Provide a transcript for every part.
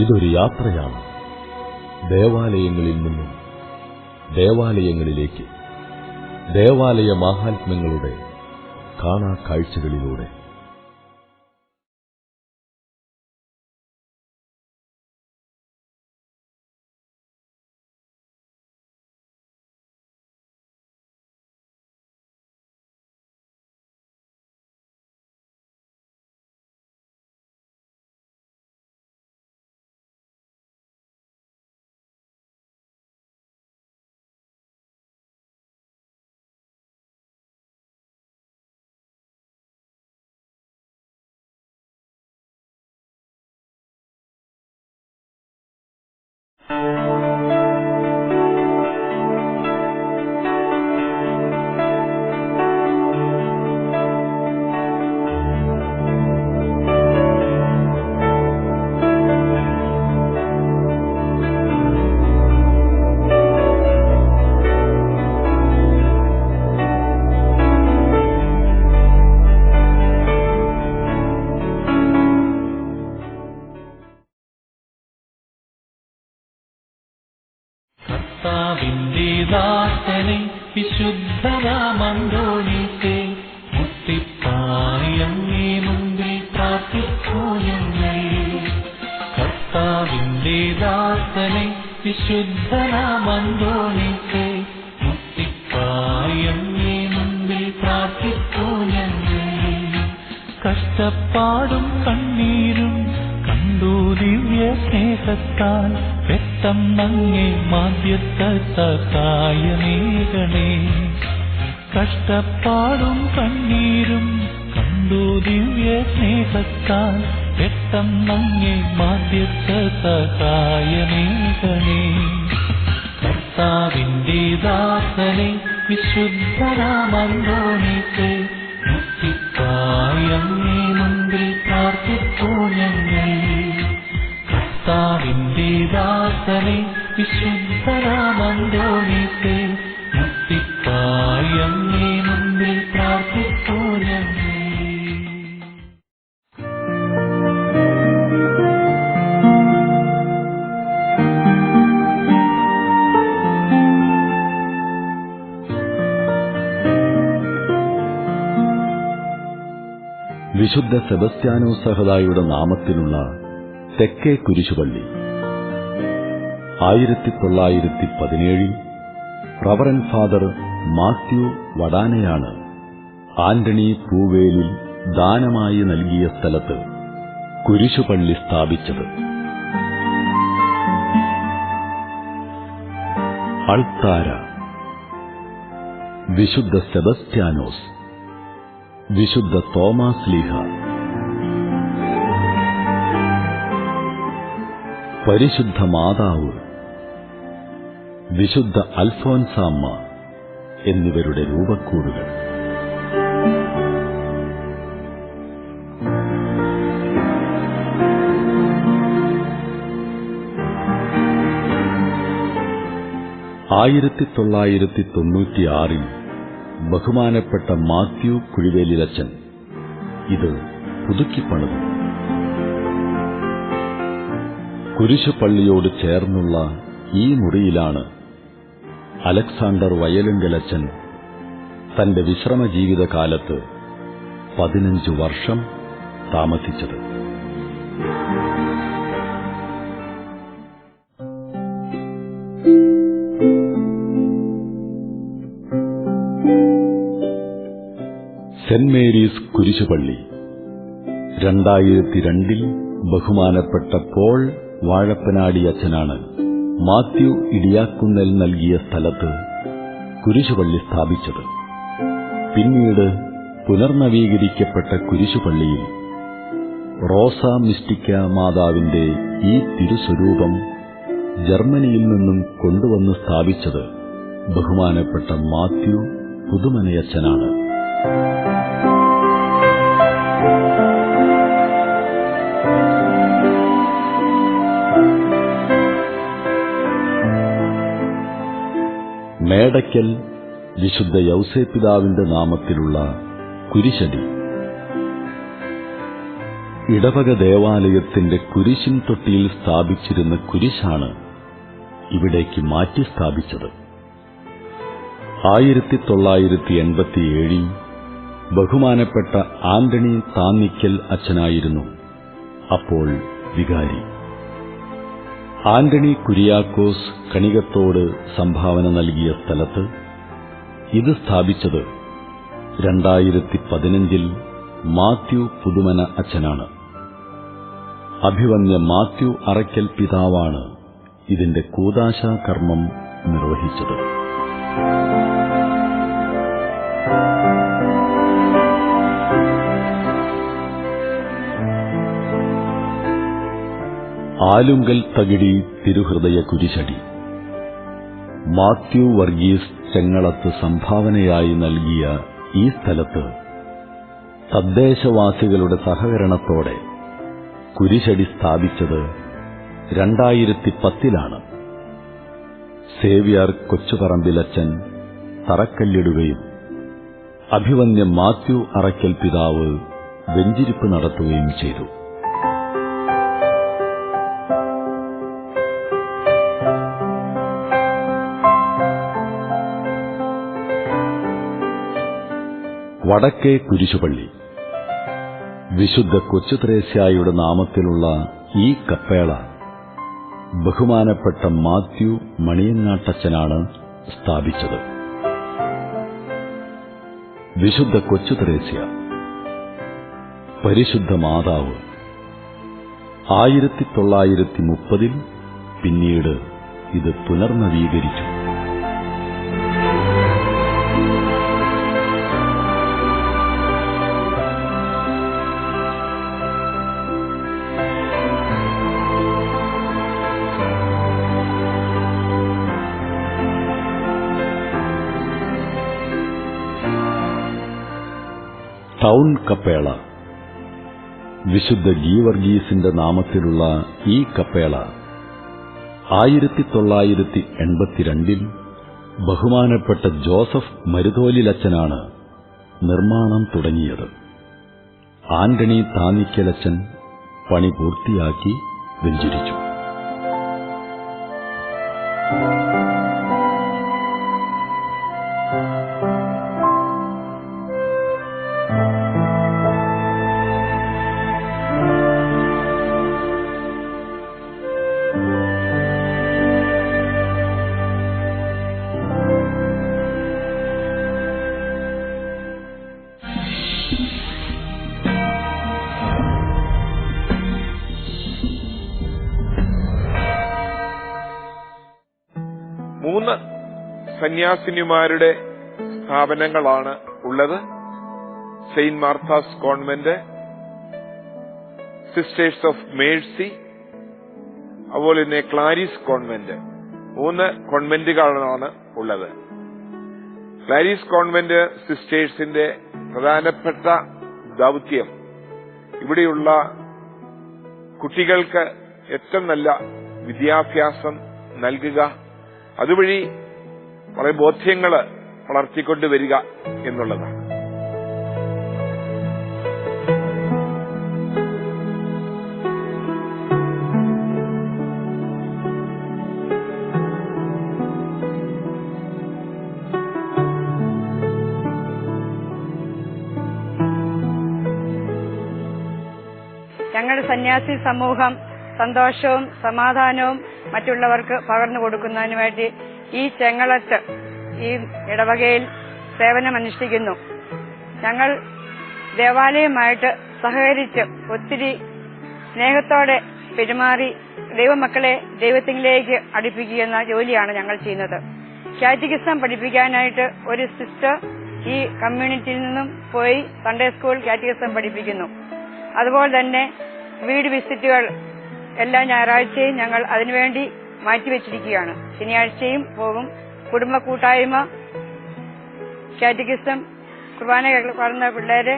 ഇതൊരു യാത്രയാണ്, ദേവാലയങ്ങളിൽ നിന്നും ദേവാലയങ്ങളിലേക്ക്, ദേവാലയ മാഹാത്മ്യങ്ങളുടെ കാണാ കാഴ്ചകളിലൂടെ. കർത്താവിന്റെ വിശുദ്ധരാമന്തോണിത്തെ മുത്തിപ്പായങ്ങേ മുമ്പിൽ പ്രാർത്ഥിക്കൂ ഞങ്ങൾ. കർത്താവിന്റെ ദാസനെ വിശുദ്ധരാമന്തോണിത്തെ മുത്തിപ്പായങ്ങേ മുമ്പിൽ പ്രാർത്ഥിക്കൂ ഞങ്ങൾ. കഷ്ടപ്പാടും കണ്ണീരും കണ്ടു ദിവ്യ സ്നേഹത്താൽ പെട്ടെന്നങ്ങേ മാധ്യസ്ഥ സഹായമേകണേ. കഷ്ടപ്പാടും കണ്ണീരും കണ്ടു ദിവ്യ സ്നേഹത്താൽ പെട്ടെന്നങ്ങേ മാധ്യസ്ഥ സഹായമേകണേ. കർത്താവിന്റെ ദാസനെ വിശുദ്ധരാമന്തോണിത്തെ മുത്തിപ്പായങ്ങേ മുമ്പിൽ പ്രാർത്ഥിക്കൂ ഞങ്ങൾ. കർത്താവിന്റെ ദാസനെ വിശുദ്ധരാമന്തോണിത്തെ മുത്തിപ്പായങ്ങേ മുമ്പിൽ പ്രാർത്ഥിക്കൂ ഞങ്ങൾ. വിശുദ്ധ സെബസ്ത്യാനോസ് സഹദായുടെ നാമത്തിലുള്ള തെക്കേ കുരിശുപള്ളി 1917 റവറൻ ഫാദർ മാത്യു വടാനയാണ് ആന്റണി പൂവേലിൽ ദാനമായി നൽകിയ സ്ഥലത്ത് കുരിശുപള്ളി സ്ഥാപിച്ചത്. അൾത്താര, വിശുദ്ധ സെബസ്ത്യാനോസ്, വിശുദ്ധ തോമാസ് ലീഹ, പരിശുദ്ധ മാതാവ്, വിശുദ്ധ അൽഫോൻസാമ്മ എന്നിവരുടെ രൂപക്കൂടുകൾ. ൽ ബഹുമാനപ്പെട്ട മാത്യു കുഴിവേലിലച്ചൻ ഇത് പുതുക്കിപ്പണിതു. കുരിശുപള്ളിയോട് ചേർന്നുള്ള ഈ മുറിയിലാണ് അലക്സാണ്ടർ വയലുങ്കലച്ചൻ തന്റെ വിശ്രമ ജീവിതകാലത്ത് 15 വർഷം താമസിച്ചത്. സെന്റ് മേരീസ് കുരിശുപള്ളി 2002 ബഹുമാനപ്പെട്ട പോൾ വാഴപ്പനാടി അച്ഛനാണ് മാത്യു ഇടിയാക്കുന്നൽ നൽകിയ സ്ഥലത്ത് കുരിശുപള്ളി സ്ഥാപിച്ചത്. പിന്നീട് പുനർനവീകരിക്കപ്പെട്ട കുരിശുപള്ളിയിൽ റോസ മിസ്റ്റിക്ക മാതാവിന്റെ ഈ തിരുസ്വരൂപം ജർമ്മനിയിൽ നിന്നും കൊണ്ടുവന്ന് സ്ഥാപിച്ചത് ബഹുമാനപ്പെട്ട മാത്യു പുതുമനയച്ഛനാണ്. മേടയ്ക്കൽ വിശുദ്ധ യൗസേപ്പിതാവിന്റെ നാമത്തിലുള്ള കുരിശടി ഇടവക ദേവാലയത്തിന്റെ കുരിശിൻ തൊട്ടിയിൽ സ്ഥാപിച്ചിരുന്ന കുരിശാണ് ഇവിടേക്ക് മാറ്റി സ്ഥാപിച്ചത്. 1987 ബഹുമാനപ്പെട്ട ആന്റണി താന്നിക്കൽ അച്ഛനായിരുന്നു അപ്പോൾ വികാരി. ആന്റണി കുര്യാക്കോസ് കണികത്തോട് സംഭാവന നൽകിയ സ്ഥലത്ത് ഇത് സ്ഥാപിച്ചത് 2015 മാത്യു പുതുമന അച്ഛനാണ്. അഭിവന്യ മാത്യു അറയ്ക്കൽ പിതാവാണ് ഇതിന്റെ കൂദാശാ കർമ്മം നിർവഹിച്ചത്. ആലുങ്കൽ തകിടി തിരുഹൃദയ കുരിശടി മാത്യു വർഗീസ് ചെങ്ങളത്ത് സംഭാവനയായി നൽകിയ ഈ സ്ഥലത്ത് തദ്ദേശവാസികളുടെ സഹകരണത്തോടെ കുരിശടി സ്ഥാപിച്ചത് 2010 സേവ്യർ കൊച്ചുപറമ്പിലച്ചൻ തറക്കല്ലിടുകയും അഭിവന്യ മാത്യു അറയ്ക്കൽ പിതാവ് വെഞ്ചിരിപ്പ് നടത്തുകയും ചെയ്തു. വടക്കേ കുരിശുപള്ളി വിശുദ്ധ കൊച്ചുത്രേസ്യായുടെ നാമത്തിലുള്ള ഈ കപ്പേള ബഹുമാനപ്പെട്ട മാത്യു മണിയങ്ങാട്ടച്ചനാണ് സ്ഥാപിച്ചത്. വിശുദ്ധ കൊച്ചുത്രേസ്യ പരിശുദ്ധ മാതാവ് 1930 പിന്നീട് ഇത് പുനർനവീകരിച്ചു. ടൗൺ കപ്പേള വിശുദ്ധ ഗീവർഗീസിന്റെ നാമത്തിലുള്ള ഈ കപ്പേള 1982 ബഹുമാനപ്പെട്ട ജോസഫ് മരുതോലിലച്ചനാണ് നിർമ്മാണം തുടങ്ങിയത്. ആന്റണി താന്നിക്കലച്ചൻ പണി പൂർത്തിയാക്കി വെഞ്ചരിച്ചു. മൂന്ന് സന്യാസിനിമാരുടെ സ്ഥാപനങ്ങളാണ് ഉള്ളത്. Saint Martha's convent, sisters of Mercy, അതുപോലെ തന്നെ ക്ലാരിസ് കോൺവെന്റ്. 3 കോൺവെന്റുകളാണ് ഉള്ളത്. ക്ലാരിസ് കോൺവെന്റ് സിസ്റ്റേഴ്സിന്റെ പ്രധാനപ്പെട്ട ദൗത്യം ഇവിടെയുള്ള കുട്ടികൾക്ക് ഏറ്റവും നല്ല വിദ്യാഭ്യാസം നൽകുക, അതുവഴി കുറെ ബോധ്യങ്ങൾ വളർത്തിക്കൊണ്ടുവരിക എന്നുള്ളതാണ്. ഞങ്ങളുടെ സന്യാസി സമൂഹം സന്തോഷവും സമാധാനവും മറ്റുള്ളവർക്ക് പകർന്നു കൊടുക്കുന്നതിന് വേണ്ടി ഈ ചെങ്ങളത്ത് ഈ ഇടവകയിൽ സേവനമനുഷ്ഠിക്കുന്നു. ഞങ്ങൾ ദേവാലയവുമായിട്ട് സഹകരിച്ച് ഒത്തിരി സ്നേഹത്തോടെ പെരുമാറി ദൈവമക്കളെ ദൈവത്തിലേക്ക് അടുപ്പിക്കുന്ന ജോലിയാണ് ഞങ്ങൾ ചെയ്യുന്നത്. കാറ്റഗിസം പഠിപ്പിക്കാനായിട്ട് ഒരു സിസ്റ്റർ ഈ കമ്മ്യൂണിറ്റിയിൽ നിന്നും പോയി സൺഡേ സ്കൂൾ കാറ്റഗിസം പഠിപ്പിക്കുന്നു. അതുപോലെ തന്നെ വീട് വിസിറ്റുകൾ എല്ലാ ഞായറാഴ്ചയും ഞങ്ങൾ അതിനുവേണ്ടി മാറ്റിവെച്ചിരിക്കുകയാണ്. ശനിയാഴ്ചയും പോകും. കുടുംബ കൂട്ടായ്മ, കാറ്റഗിസം, കുർബാന പറഞ്ഞ പിള്ളേരെ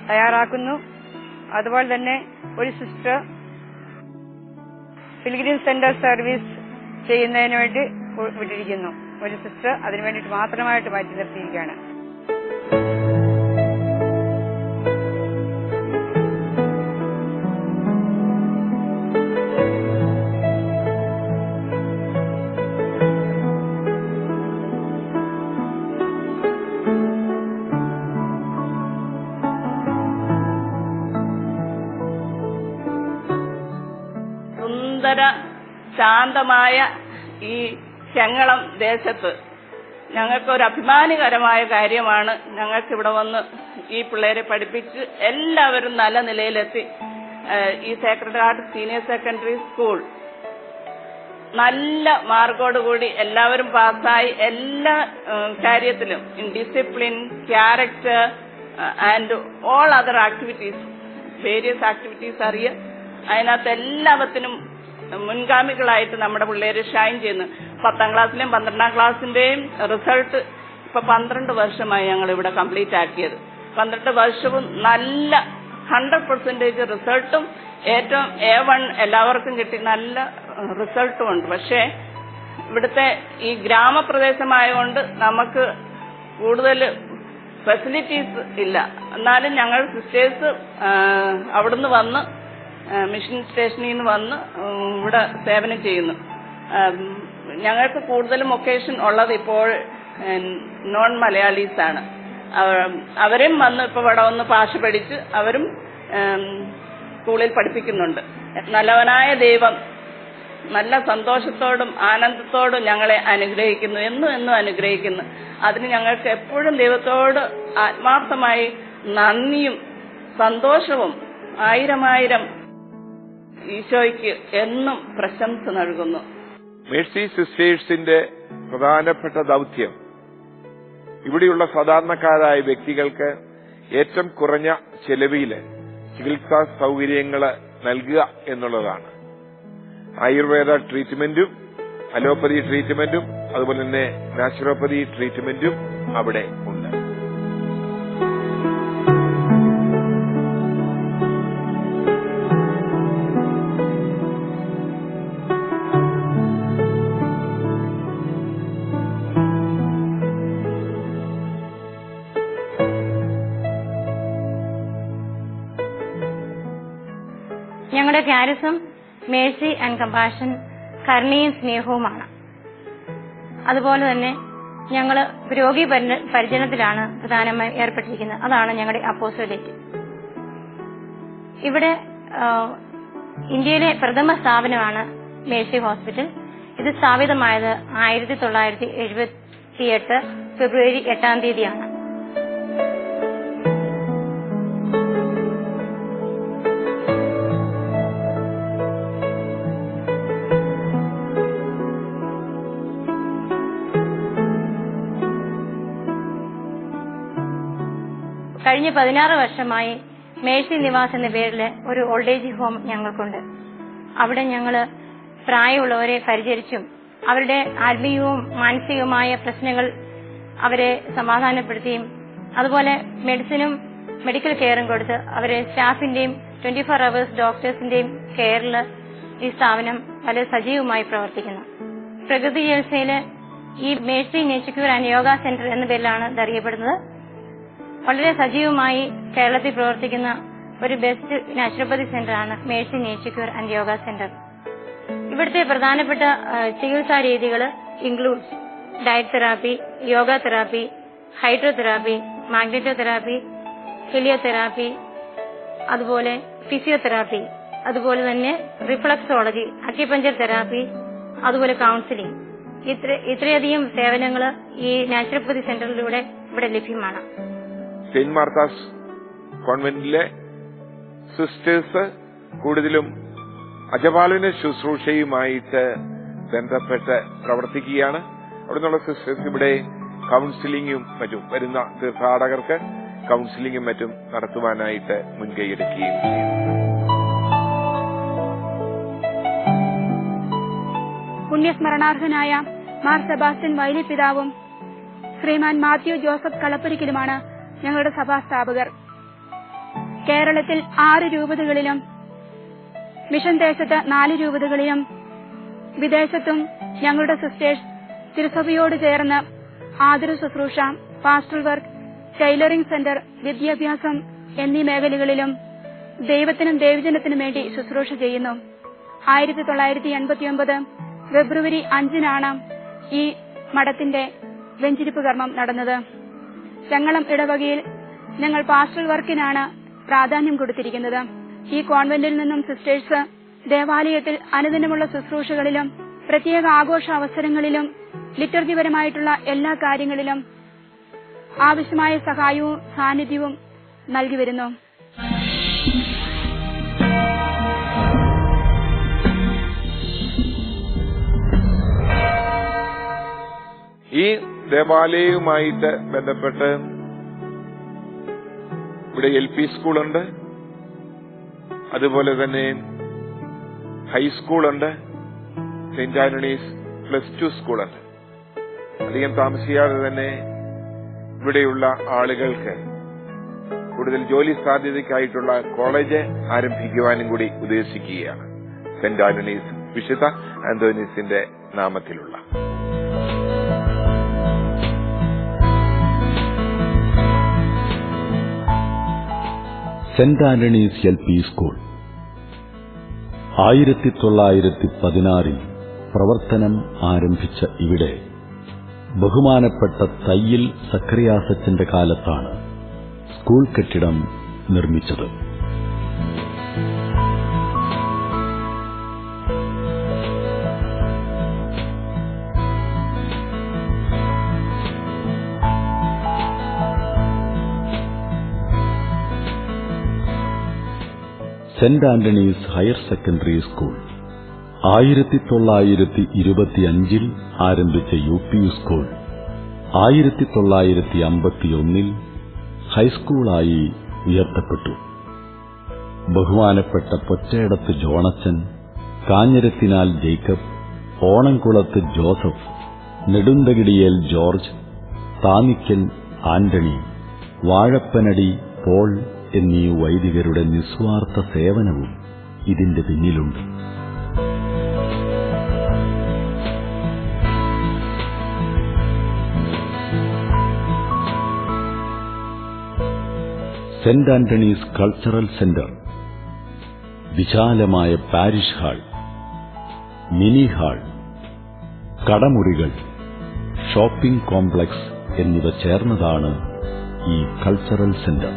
തയ്യാറാക്കുന്നു. അതുപോലെ തന്നെ ഒരു സിസ്റ്റർ പിൽഗ്രിം സെന്റർ സർവീസ് ചെയ്യുന്നതിന് വേണ്ടി വിട്ടിരിക്കുന്നു. ഒരു സിസ്റ്റർ അതിനു വേണ്ടിയിട്ട് മാത്രമായിട്ട് മാറ്റി നിർത്തിയിരിക്കുകയാണ്. ശാന്തമായ ഈ ചെങ്ങളം ദേശത്ത് ഞങ്ങൾക്കൊരു അഭിമാനകരമായ കാര്യമാണ്. ഞങ്ങൾക്കിവിടെ വന്ന് ഈ പിള്ളേരെ പഠിപ്പിച്ച് എല്ലാവരും നല്ല നിലയിലെത്തി. ഈ Sacred heart senior secondary school നല്ല മാർക്കോടുകൂടി എല്ലാവരും പാസ്സായി. എല്ലാ കാര്യത്തിലും in discipline, character and all other activities, various activities അതിനകത്ത് എല്ലാത്തിനും മുൻഗാമികളായിട്ട് നമ്മുടെ പിള്ളേര് ഷൈൻ ചെയ്യുന്നു. 10ാം ക്ലാസ്സിലെയും 12ാം ക്ലാസ്സിന്റെയും റിസൾട്ട് ഇപ്പൊ 12 വർഷമായി ഞങ്ങൾ ഇവിടെ കംപ്ലീറ്റ് ആക്കിയത്. 12 വർഷവും നല്ല 100% റിസൾട്ടും ഏറ്റവും A1 എല്ലാവർക്കും കിട്ടി. നല്ല റിസൾട്ടും ഉണ്ട്. പക്ഷേ ഇവിടുത്തെ ഈ ഗ്രാമപ്രദേശമായതുകൊണ്ട് നമുക്ക് കൂടുതൽ ഫെസിലിറ്റീസ് ഇല്ല. എന്നാലും ഞങ്ങൾ സിസ്റ്റേഴ്സ് അവിടുന്ന് വന്ന് മിഷൻ സ്റ്റേഷനിൽ നിന്ന് വന്ന് ഇവിടെ സേവനം ചെയ്യുന്നു. ഞങ്ങൾക്ക് കൂടുതലും ഒക്കേഷൻ ഉള്ളത് ഇപ്പോൾ നോൺ മലയാളീസ് ആണ്. അവരും വന്ന് ഇപ്പോൾ ഇവിടെ വന്ന് ഭാഷ പഠിച്ച് അവരും സ്കൂളിൽ പഠിപ്പിക്കുന്നുണ്ട്. നല്ലവനായ ദൈവം നല്ല സന്തോഷത്തോടും ആനന്ദത്തോടും ഞങ്ങളെ അനുഗ്രഹിക്കുന്നു, എന്നും അനുഗ്രഹിക്കുന്നു. അതിന് ഞങ്ങൾക്ക് എപ്പോഴും ദൈവത്തോട് ആത്മാർത്ഥമായി നന്ദിയും സന്തോഷവും 1000 ഈശോയ്ക്ക് എന്നും പ്രശംസ നൽകുന്നു. മേഴ്സി സിസ്റ്റേഴ്സിന്റെ പ്രധാനപ്പെട്ട ദൗത്യം ഇവിടെയുള്ള സാധാരണക്കാരായ വ്യക്തികൾക്ക് ഏറ്റവും കുറഞ്ഞ ചെലവിൽ ചികിത്സാ സൗകര്യങ്ങൾ നൽകുക എന്നുള്ളതാണ്. ആയുർവേദ ട്രീറ്റ്മെന്റും അലോപ്പതി ട്രീറ്റ്മെന്റും അതുപോലെ തന്നെ നാച്ചുറോപ്പതി ട്രീറ്റ്മെന്റും അവിടെ ഉണ്ട്. ഞങ്ങളുടെ ക്യാരിസം മേഴ്സി ആൻഡ് കമ്പാഷൻ, കരുണയും സ്നേഹവുമാണ്. അതുപോലെ തന്നെ ഞങ്ങൾ രോഗി പരിചരണത്തിലാണ് പ്രധാനമായും ഏർപ്പെട്ടിരിക്കുന്നത്. അതാണ് ഞങ്ങളുടെ അപ്പോസ്റ്റലേറ്റ്. ഇവിടെ ഇന്ത്യയിലെ പ്രഥമ സ്ഥാപനമാണ് മേഴ്സി ഹോസ്പിറ്റൽ. ഇത് സ്ഥാപിതമായത് 1978 ഫെബ്രുവരി 8-ാം തീയതിയാണ്. കഴിഞ്ഞ 16 വർഷമായി മേഴ്സി നിവാസ് എന്ന പേരിൽ ഒരു ഓൾഡ് ഏജ് ഹോം ഞങ്ങൾക്കുണ്ട്. അവിടെ ഞങ്ങൾ പ്രായമുള്ളവരെ പരിചരിച്ചും അവരുടെ ആത്മീയവും മാനസികവുമായ പ്രശ്നങ്ങൾ അവരെ സമാധാനപ്പെടുത്തിയും അതുപോലെ മെഡിസിനും മെഡിക്കൽ കെയറും കൊടുത്ത് അവരെ സ്റ്റാഫിന്റെയും 24 hours ഡോക്ടേഴ്സിന്റെയും കെയറിൽ ഈ സ്ഥാപനം വളരെ സജീവമായി പ്രവർത്തിക്കുന്നു. പ്രകൃതി ചികിത്സയില് ഈ mercy nature cure and yoga centre എന്ന പേരിലാണ് ഇത് അറിയപ്പെടുന്നത്. വളരെ സജീവമായി കേരളത്തിൽ പ്രവർത്തിക്കുന്ന ഒരു ബെസ്റ്റ് നാച്ചുറോപ്പതി സെന്ററാണ് mercy nature cure and yoga centre. ഇവിടുത്തെ പ്രധാനപ്പെട്ട ചികിത്സാ രീതികൾ includes diet therapy, yoga therapy, hydrotherapy, magnetotherapy, heliotherapy, അതുപോലെ ഫിസിയോതെറാപ്പി, അതുപോലെ തന്നെ റിഫ്ലക്സോളജി, അക്യുപഞ്ചർ തെറാപ്പി, അതുപോലെ കൌൺസിലിംഗ്. ഇത്രയധികം സേവനങ്ങൾ ഈ നാച്ചുറോപ്പതി സെന്ററിലൂടെ ഇവിടെ ലഭ്യമാണ്. സെന്റ് മാർത്താസ് കോൺവെന്റിലെ സിസ്റ്റേഴ്സ് കൂടുതലും അജപാലന ശുശ്രൂഷയുമായിട്ട് ബന്ധപ്പെട്ട് പ്രവർത്തിക്കുകയാണ്. അവിടെ നിന്നുള്ള സിസ്റ്റേഴ്സ് ഇവിടെ കൌൺസിലിംഗും മറ്റും വരുന്ന തീർത്ഥാടകർക്ക് കൌൺസിലിംഗും മറ്റും നടത്തുവാനായിട്ട് മുൻകൈയെടുക്കുകയും ചെയ്യും. പുണ്യസ്മരണാർഹനായ മാർ സെബാസ്റ്റ്യൻ വൈലി പിതാവും ശ്രീമാൻ മാത്യു ജോസഫ് കളപ്പുരിക്കലുമാണ് ഞങ്ങളുടെ സഭാസ്ഥാപകർ. കേരളത്തിൽ 6 രൂപതകളിലും മിഷൻ ദേശത്ത് 4 രൂപതകളിലും വിദേശത്തും ഞങ്ങളുടെ സിസ്റ്റേഴ്സ് തിരുസഭയോട് ചേർന്ന് ആതുര ശുശ്രൂഷ, പാസ്റ്റൽ വർക്ക്, ടൈലറിംഗ് സെന്റർ, വിദ്യാഭ്യാസം എന്നീ മേഖലകളിലും ദൈവത്തിനും ദൈവജനത്തിനും വേണ്ടി ശുശ്രൂഷ ചെയ്യുന്നു. 1989 ഫെബ്രുവരി 5-നാണ് ഈ മഠത്തിന്റെ വെഞ്ചിരിപ്പ് കർമ്മം നടന്നത്. ചെങ്ങളം ഇടവകയിൽ ഞങ്ങൾ പാസ്റ്റൽ വർക്കിനാണ് പ്രാധാന്യം കൊടുത്തിരിക്കുന്നത്. ഈ കോൺവെന്റിൽ നിന്നും സിസ്റ്റേഴ്സ് ദേവാലയത്തിൽ അനുദിനമുള്ള ശുശ്രൂഷകളിലും പ്രത്യേക ആഘോഷ അവസരങ്ങളിലും ലിറ്റർജിപരമായിട്ടുള്ള എല്ലാ കാര്യങ്ങളിലും ആവശ്യമായ സഹായവും സാന്നിധ്യവും നൽകി വരുന്നു. ഈ ദേവാലയവുമായിട്ട് ബന്ധപ്പെട്ട് ഇവിടെ LP സ്കൂളുണ്ട്, അതുപോലെ തന്നെ ഹൈസ്കൂളുണ്ട്, സെന്റ് ആന്റണീസ് +2 സ്കൂളുണ്ട്. അധികം താമസിയാതെ തന്നെ ഇവിടെയുള്ള ആളുകൾക്ക് കൂടുതൽ ജോലി സാധ്യതയ്ക്കായിട്ടുള്ള കോളേജ് ആരംഭിക്കുവാനും കൂടി ഉദ്ദേശിക്കുകയാണ്. സെന്റ് ആന്റണീസ്, വിശുദ്ധ അന്തോനീസിന്റെ നാമത്തിലുള്ള. സെന്റ് ആന്റണീസ് LP സ്കൂൾ 1916 പ്രവർത്തനം ആരംഭിച്ച ഇവിടെ ബഹുമാനപ്പെട്ട തയ്യിൽ സക്കറിയാസച്ചന്റെ കാലത്താണ് സ്കൂൾ കെട്ടിടം നിർമ്മിച്ചത്. Saint Antony's higher secondary school 1925 ആരംഭിച്ച UP സ്കൂൾ 1951 ഹൈസ്കൂളായി ഉയർത്തപ്പെട്ടു. ബഹുമാനപ്പെട്ട Pochedath Johnachan, Kanjirathinal Jacob, Onamkulath Joseph, Nedunthakidiyel George, Thanikkal Antony, Vazhappanadi Paul എന്നീ വൈദികരുടെ നിസ്വാർത്ഥ സേവനവും ഇതിന്റെ പിന്നിലുണ്ട്. സെന്റ് ആന്റണീസ് കൾച്ചറൽ സെന്റർ വിശാലമായ പാരിഷ് ഹാൾ, മിനി ഹാൾ, കടമുറികൾ, ഷോപ്പിംഗ് കോംപ്ലക്സ് എന്നിവ ചേർന്നതാണ് ഈ കൾച്ചറൽ സെന്റർ.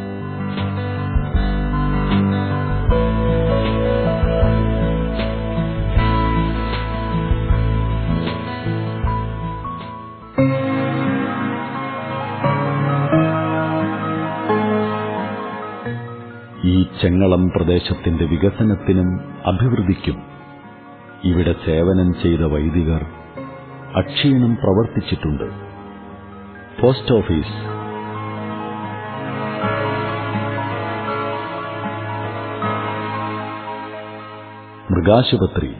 ഈ ചെങ്ങളം പ്രദേശത്തിന്റെ വികസനത്തിനും അഭിവൃദ്ധിക്കും ഇവിടെ സേവനം ചെയ്ത വൈദികർ അക്ഷീണം പ്രവർത്തിച്ചിട്ടുണ്ട്. പോസ്റ്റ് ഓഫീസ്, മൃഗാശുപത്രി,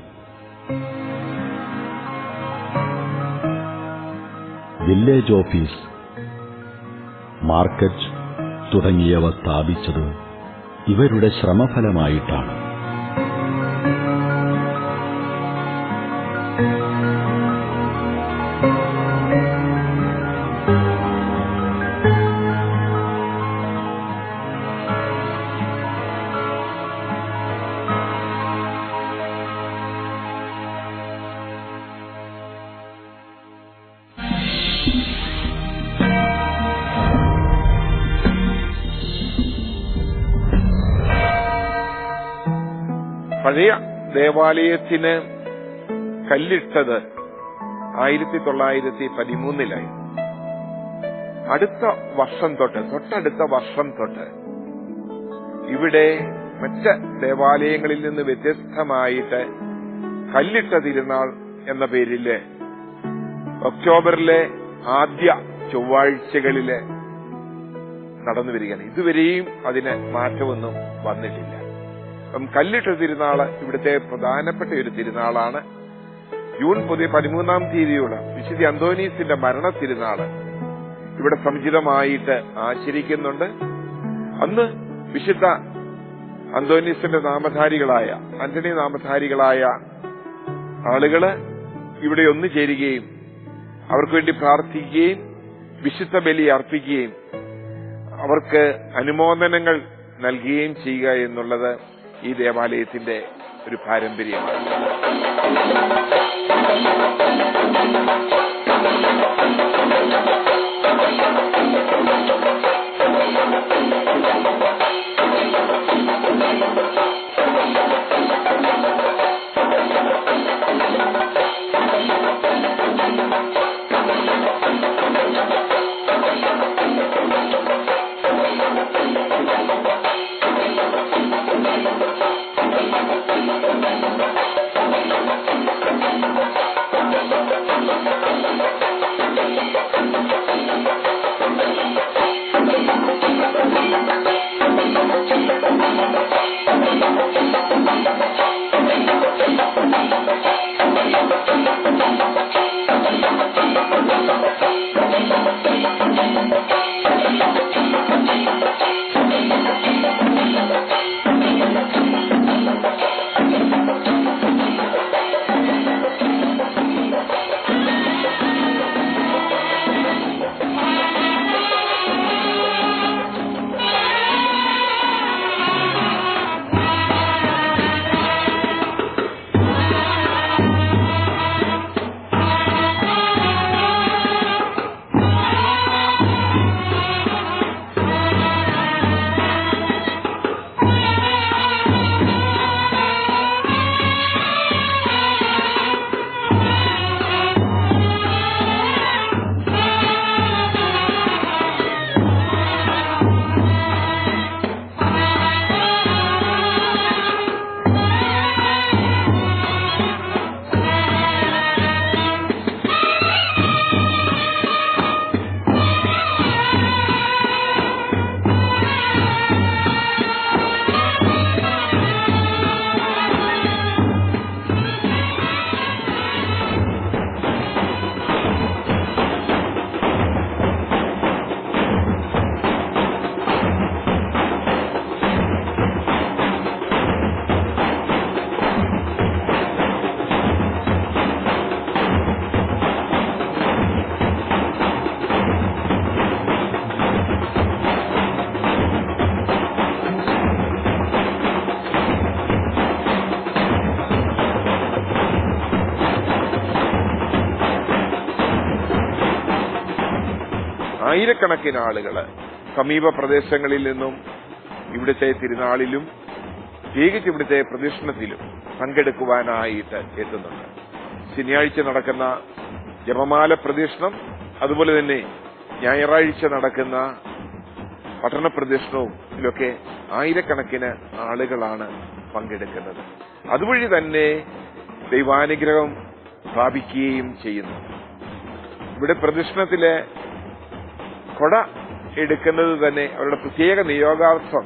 വില്ലേജ് ഓഫീസ്, മാർക്കറ്റ് തുടങ്ങിയവ സ്ഥാപിച്ചത് ഇവരുടെ ശ്രമഫലമായിട്ടാണ്. പഴയ ദേവാലയത്തിന് കല്ലിട്ടത് 1913 അടുത്ത വർഷം തൊട്ടടുത്ത വർഷം തൊട്ട് ഇവിടെ മറ്റ് ദേവാലയങ്ങളിൽ നിന്ന് വ്യത്യസ്തമായിട്ട് കല്ലിട്ട തിരുനാൾ എന്ന പേരില് ഒക്ടോബറിലെ ആദ്യ ചൊവ്വാഴ്ചകളില് നടന്നു വരികയാണ്. ഇതുവരെയും അതിന് മാറ്റമൊന്നും വന്നിട്ടില്ല. കല്ലിട്ട തിരുനാള് ഇവിടുത്തെ പ്രധാനപ്പെട്ട ഒരു തിരുനാളാണ്. ജൂൺ 13 വിശുദ്ധ അന്തോനീസിന്റെ മരണ തിരുനാള് ഇവിടെ സമുചിതമായിട്ട് ആചരിക്കുന്നുണ്ട്. അന്ന് വിശുദ്ധ അന്തോനീസിന്റെ നാമധാരികളായ ആന്റണി നാമധാരികളായ ആളുകള് ഇവിടെ ഒന്നുചേരുകയും അവർക്ക് വേണ്ടി പ്രാർത്ഥിക്കുകയും വിശുദ്ധ ബലി അർപ്പിക്കുകയും അവർക്ക് അനുമോദനങ്ങൾ നൽകുകയും ചെയ്യുക എന്നുള്ളത് ഈ ദേവാലയത്തിന്റെ ഒരു പാരമ്പര്യമാണ്. ആയിരക്കണക്കിന് ആളുകൾ സമീപ പ്രദേശങ്ങളിൽ നിന്നും ഇവിടുത്തെ തിരുനാളിലും പ്രത്യേകിച്ച് ഇവിടുത്തെ പ്രദക്ഷിണത്തിലും പങ്കെടുക്കുവാനായിട്ട് എത്തുന്നുണ്ട്. ശനിയാഴ്ച നടക്കുന്ന ജപമാല പ്രദക്ഷിണം, അതുപോലെ തന്നെ ഞായറാഴ്ച നടക്കുന്ന പട്ടണ പ്രദക്ഷിണവും ഇതിലൊക്കെ ആയിരക്കണക്കിന് ആളുകളാണ് പങ്കെടുക്കുന്നത്. അതുവഴി തന്നെ ദൈവാനുഗ്രഹം പ്രാപിക്കുകയും ചെയ്യുന്നു. ഇവിടെ പ്രദക്ഷിണത്തിലെ കൊട എടുക്കുന്നത് തന്നെ അവരുടെ പ്രത്യേക നിയോഗാർത്ഥം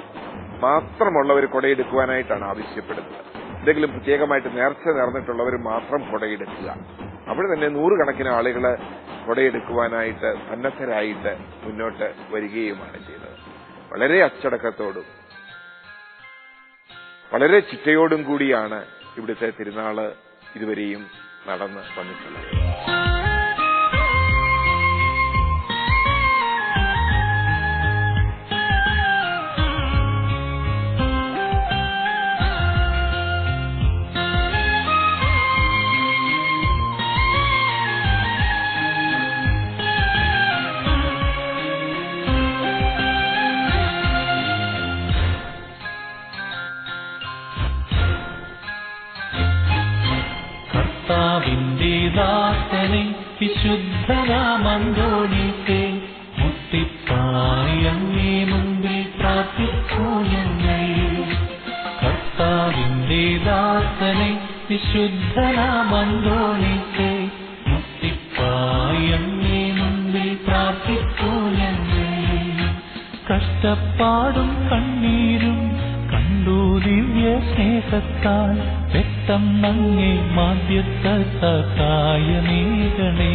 മാത്രമുള്ളവർ കൊടയെടുക്കുവാനായിട്ടാണ് ആവശ്യപ്പെടുന്നത്. എന്തെങ്കിലും പ്രത്യേകമായിട്ട് നേർച്ച നേർന്നിട്ടുള്ളവർ മാത്രം കൊടയെടുക്കുക. അവിടെ തന്നെ നൂറുകണക്കിന് ആളുകൾ കൊടയെടുക്കുവാനായിട്ട് സന്നദ്ധരായിട്ട് മുന്നോട്ട് വരികയുമാണ് ചെയ്തത്. വളരെ അച്ചടക്കത്തോടും വളരെ ചിട്ടയോടും കൂടിയാണ് ഇവിടുത്തെ തിരുനാള് ഇതുവരെയും നടന്ന് വന്നിട്ടുള്ളത്. കർത്താവിന്റെ ദാസനെ വിശുദ്ധനാമന്തോണിക്ക് മുട്ടിപ്പായി അങ്ങേ മുമ്പിൽ പ്രാർത്ഥിക്കൂ ഞങ്ങൾ. കർത്താവിന്റെ ദാസനെ വിശുദ്ധനാമന്തോണിക്ക് മുട്ടിപ്പായി അങ്ങേ മുമ്പിൽ പ്രാർത്ഥിക്കൂ ഞങ്ങൾ. കഷ്ടപ്പാടും കണ്ണീരും കണ്ടു ദിവ്യ സ്നേഹത്താൽ പെട്ടെന്നങ്ങേ മാധ്യസ്ഥ സഹായമേകണേ.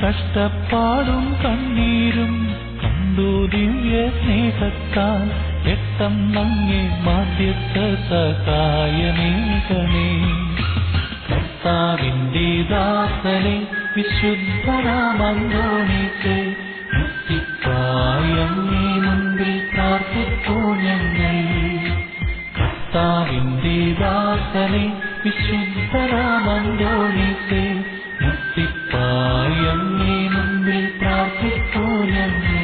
കഷ്ടപ്പാടും കണ്ണീരും കണ്ടു ദിവ്യ സ്നേഹത്താൽ പെട്ടെന്നങ്ങേ മാധ്യസ്ഥ സഹായമേകണേ. കർത്താവിന്റെ ദാസനെ വിശുദ്ധനാമന്തോണിക്ക് മുട്ടിപ്പായി അങ്ങേ മുമ്പിൽ പ്രാർത്ഥിക്കൂ ഞങ്ങൾ. കർത്താവിന്റെ ദാസനെ വിശുദ്ധനാമന്തോണിക്ക് മുട്ടിപ്പായി അങ്ങേ മുമ്പിൽ പ്രാർത്ഥിക്കൂ ഞങ്ങൾ.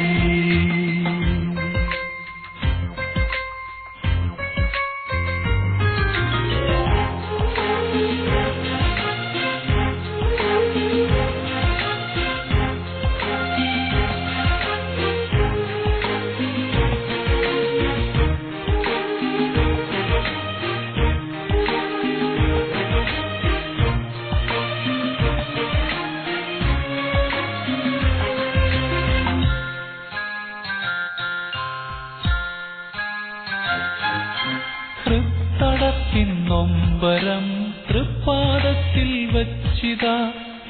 തൃത്തടത്തിൻ നൊമ്പരം തൃപ്പാദത്തിൽ വച്ചിതാ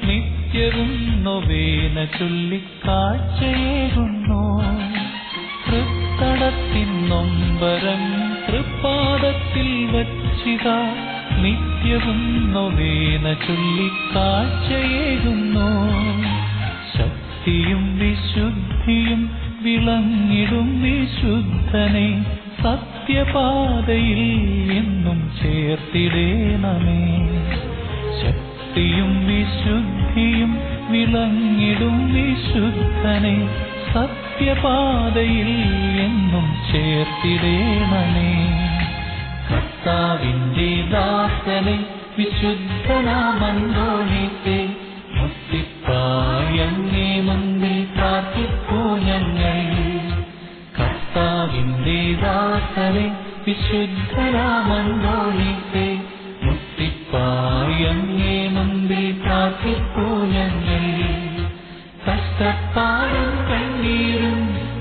നിത്യവും നൊവേന ചൊല്ലിക്കാഴ്ചയേകുന്നു. തൃത്തടത്തിൻ നൊമ്പരം തൃപ്പാദത്തിൽ വച്ചിതാ നിത്യവും നൊവേന ചൊല്ലിക്കാഴ്ചയേകുന്നു. ശക്തിയും വിശുദ്ധിയും വിളങ്ങിടും വിശുദ്ധനെ സത്യപാതയിൽ എന്നും ചേർത്തിടേണമേ. ശക്തിയും വിശുദ്ധിയും വിളങ്ങിടും വിശുദ്ധനെ സത്യപാതയിൽ എന്നും ചേർത്തിടേണമേ. കർത്താവിന്റെ ദാസനെ വിശുദ്ധനാമന്തോണിക്ക് മുട്ടിപ്പായി അങ്ങേ മുമ്പിൽ പ്രാർത്ഥിക്കൂ ഞങ്ങൾ. കർത്താവിന്റെ ദാസനെ വിശുദ്ധനാമന്തോണിക്ക് മുട്ടിപ്പായി അങ്ങേ മുമ്പിൽ പ്രാർത്ഥിക്കൂ ഞങ്ങൾ. കഷ്ടപ്പാടും കണ്ണീരും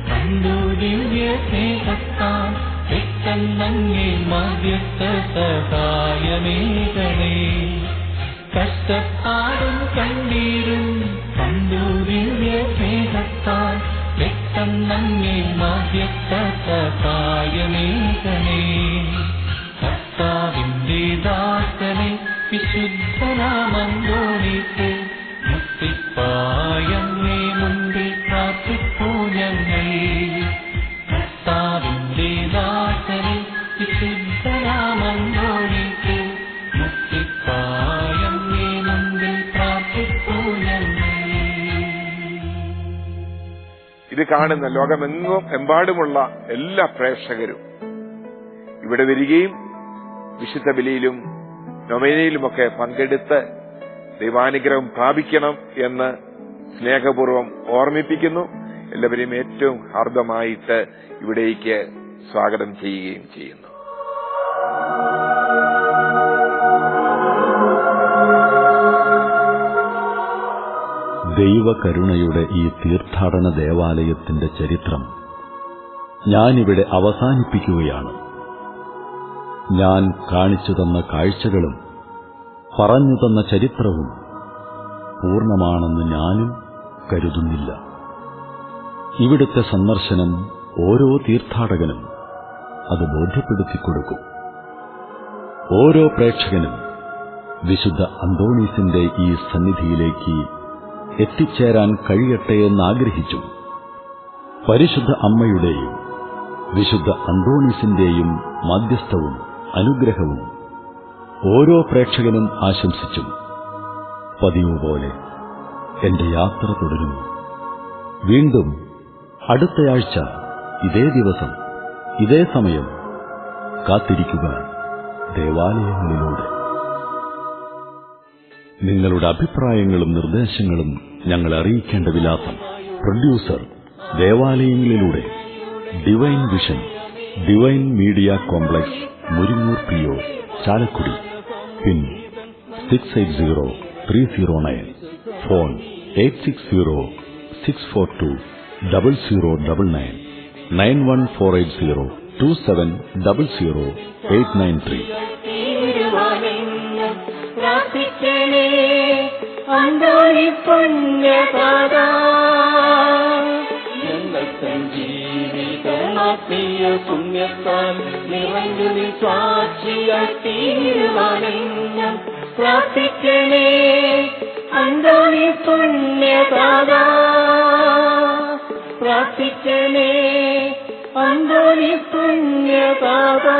കണ്ടു ദിവ്യ സ്നേഹത്താൽ പെട്ടെന്നങ്ങേ മാധ്യസ്ഥ സഹായമേകണേ. കഷ്ടപ്പാടും കണ്ണീരും കണ്ടു ദിവ്യ സ്നേഹത്താൽ പെട്ടെന്നങ്ങേ മാധ്യസ്ഥ സഹായമേകണേ. കർത്താവിന്റെ ദാസനെ വിശുദ്ധനാമന്തോണിക്ക് മുട്ടിപ്പായി അങ്ങേ മുമ്പിൽ പ്രാർത്ഥിക്കൂ ഞങ്ങൾ. കർത്താവിന്റെ ദാസനെ വിശുദ്ധനാമന്തോണിക്ക് മുട്ടിപ്പായി അങ്ങേ മുമ്പിൽ പ്രാർത്ഥിക്കൂ ഞങ്ങൾ. ഇത് കാണുന്ന എമ്പാടുമുള്ള എല്ലാ പ്രേക്ഷകരും ഇവിടെ വരികയും വിശുദ്ധ ബലിയിലും നൊവേനയിലുമൊക്കെ പങ്കെടുത്ത് ദൈവാനുഗ്രഹം പ്രാപിക്കണം എന്ന് സ്നേഹപൂർവ്വം ഓർമ്മിപ്പിക്കുന്നു. എല്ലാവരെയും ഏറ്റവും ഹാർദമായിട്ട് ഇവിടേക്ക് സ്വാഗതം ചെയ്യുകയും ചെയ്യുന്നു. ദൈവകരുണയുടെ ഈ തീർത്ഥാടന ദേവാലയത്തിന്റെ ചരിത്രം ഞാനിവിടെ അവസാനിപ്പിക്കുകയാണ്. ഞാൻ കാണിച്ചു തന്ന കാഴ്ചകളും പറഞ്ഞു തന്ന ചരിത്രവും പൂർണ്ണമാണെന്ന് ഞാനും കരുതുന്നില്ല. ഇവിടുത്തെ സന്ദർശനം ഓരോ തീർത്ഥാടകനും അത് ബോധ്യപ്പെടുത്തിക്കൊടുക്കും. ഓരോ പ്രേക്ഷകനും വിശുദ്ധ അന്തോണീസിന്റെ ഈ സന്നിധിയിലേക്ക് എത്തിച്ചേരാൻ കഴിയട്ടെ എന്നാഗ്രഹിച്ചു. പരിശുദ്ധ അമ്മയുടെയും വിശുദ്ധ അന്തോണീസിന്റെയും മാധ്യസ്ഥവും അനുഗ്രഹവും ഓരോ പ്രേക്ഷകനും ആശംസിച്ചു. പതിവ് പോലെ എന്റെ യാത്ര തുടരുന്നു. വീണ്ടും അടുത്തയാഴ്ച ഇതേ ദിവസം ഇതേ സമയം കാത്തിരിക്കുക ദേവാലയങ്ങളിലൂടെ. നിങ്ങളുടെ അഭിപ്രായങ്ങളും നിർദ്ദേശങ്ങളും ഞങ്ങളെ അറിയിക്കേണ്ട വിലാസം: പ്രൊഡ്യൂസർ, ദേവാലയങ്ങളിലൂടെ, divine vision, divine media complex, Muringoor PO, Chalakudy. Pin 680309. Phone 8606420099 914802700893. പ്രാർത്ഥിക്കണേ അന്തോണി പുണ്യപാദാ, ഞങ്ങൾക്ക് ജീവിതമാത്മീയ പുണ്യത്താൽ നിറഞ്ഞു സാക്ഷിയായി തീരുവാനെന്നും പ്രാർത്ഥിക്കണേ അന്തോണി പുണ്യപാദാ, പ്രാർത്ഥിക്കണേ അന്തോണി പുണ്യപാദാ.